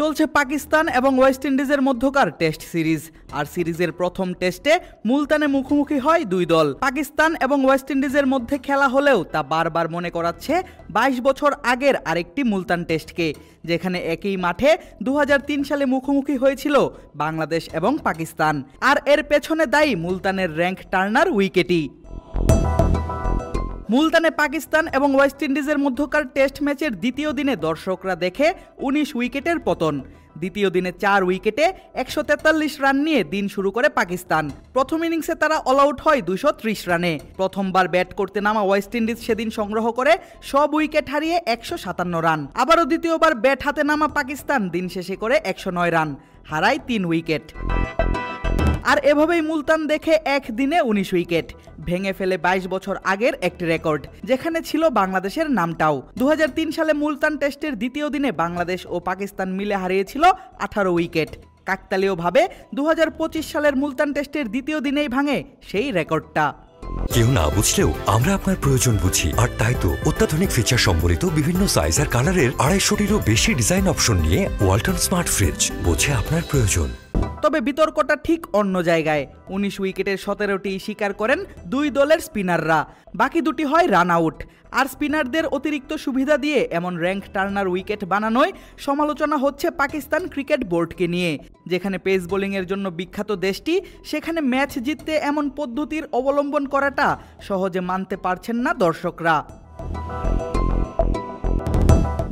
চলছে পাকিস্তান এবং ওয়েস্ট ইন্ডিজের মধ্যকার টেস্ট সিরিজ। আর সিরিজের প্রথম টেস্টে মুলতানে মুখোমুখি হয় দুই দল। পাকিস্তান এবং ওয়েস্ট ইন্ডিজের মধ্যে খেলা হলেও তা বারবার মনে করাচ্ছে 22 বছর আগের আরেকটি মুলতান টেস্টকে, যেখানে একই মাঠে 2003 সালে মুখোমুখি হয়েছিল বাংলাদেশ এবং পাকিস্তান। আর এর পেছনে দায়ী মুলতানের র্যাঙ্ক টার্নার উইকেটই। মুলতানে পাকিস্তান এবং ওয়েস্ট ইন্ডিজের মধ্যকার টেস্ট ম্যাচের দ্বিতীয় দিনে দর্শকরা দেখে 19 উইকেটের পতন। দ্বিতীয় দিনে 4 উইকেটে 143 রান নিয়ে দিন শুরু করে পাকিস্তান। প্রথম ইনিংসে তারা অল আউট হয় 230 রানে। প্রথমবার ব্যাট করতে নামা ওয়েস্ট ইন্ডিজ সেদিন সংগ্রহ করে সব উইকেট হারিয়ে 157 রান। আবারও দ্বিতীয়বার ব্যাট হাতে নামা পাকিস্তান দিন শেষে করে 109 রান, হারায় 3 উইকেট। আর এভাবেই মুলতান দেখে একদিনে 19 উইকেট, ভেঙে ফেলে 22 বছর আগের একটি রেকর্ড, যেখানে ছিল বাংলাদেশের নামটাও। 2003 সালে মুলতান টেস্টের দ্বিতীয় দিনে বাংলাদেশ ও পাকিস্তান মিলে হারিয়েছিল 18 উইকেট। কাকতালীয়ভাবে 2025 সালের মুলতান টেস্টের দ্বিতীয় দিনেই ভাঙে সেই রেকর্ডটা। কেউ না বুঝলেও আমরা আপনার প্রয়োজন বুঝি, আর তাই তো অত্যাধুনিক ফিচার সম্বলিত বিভিন্ন সাইজ আর কালারের 250-টিরও বেশি ডিজাইন অপশন নিয়ে ওয়ালটন স্মার্ট ফ্রিজ বোঝে আপনার প্রয়োজন। তবে বিতর্কটা ঠিক অন্য জায়গায়। 19 উইকেটের 17টি শিকার করেন দুই দলের স্পিনাররা, বাকি দুটি হয় রান আউট। আর স্পিনারদের অতিরিক্ত সুবিধা দিয়ে এমন র্যাঙ্ক টার্নার উইকেট বানানোয় সমালোচনা হচ্ছে পাকিস্তান ক্রিকেট বোর্ডকে নিয়ে। যেখানে পেস বোলিংয়ের জন্য বিখ্যাত দেশটি, সেখানে ম্যাচ জিততে এমন পদ্ধতির অবলম্বন করাটা সহজে মানতে পারছেন না দর্শকরা।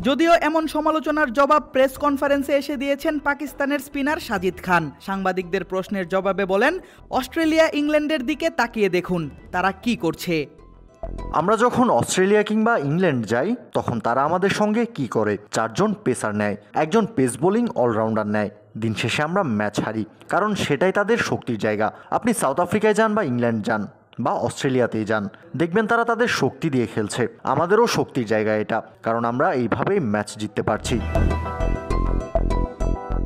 যদিও এমন সমালোচনার জবাব প্রেস কনফারেন্সে এসে দিয়েছেন পাকিস্তানের স্পিনার সাজিদ খান। সাংবাদিকদের প্রশ্নের জবাবে বলেন, অস্ট্রেলিয়া ইংল্যান্ডের দিকে তাকিয়ে দেখুন তারা কি করছে। আমরা যখন অস্ট্রেলিয়া কিংবা ইংল্যান্ড যাই তখন তারা আমাদের সঙ্গে কি করে, 4 জন পেসার নেয়, একজন পেস বোলিং অলরাউন্ডার নেয়। দিন শেষে আমরা ম্যাচ হারি, কারণ সেটাই তাদের শক্তির জায়গা। আপনি সাউথ আফ্রিকায় যান বা ইংল্যান্ড যান বা অস্ট্রেলিয়াতেই যান, দেখবেন তারা তাদের শক্তি দিয়ে খেলছে। আমাদেরও শক্তির জায়গা এটা, কারণ আমরা এইভাবেই ম্যাচ জিততে পারছি।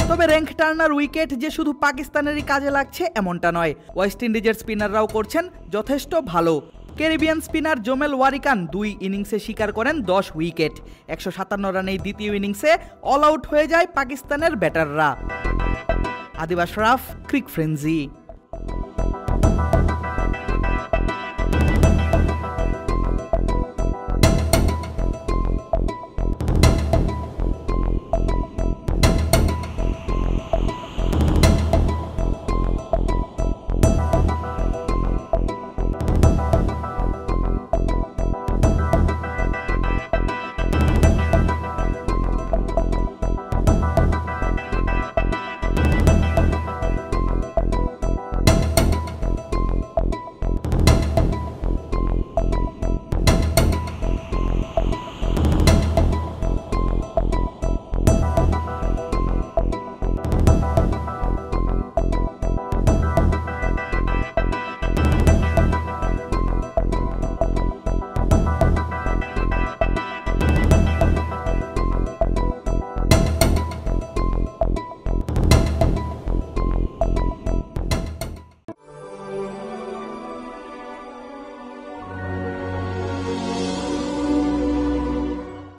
তবে র্যাঙ্ক টার্নার উইকেট যে শুধু পাকিস্তানেরই কাজে লাগছে এমনটা নয়, ওয়েস্ট ইন্ডিজের স্পিনাররাও করছেন যথেষ্ট ভালো। ক্যারিবিয়ান স্পিনার জোমেল ওয়ারিকান 2 ইনিংসে শিকার করেন 10 উইকেট। 157 রানেই দ্বিতীয় ইনিংসে অল আউট হয়ে যায় পাকিস্তানের ব্যাটাররা। আদিব আশরাফ, ক্রিক ফ্রেন্জি।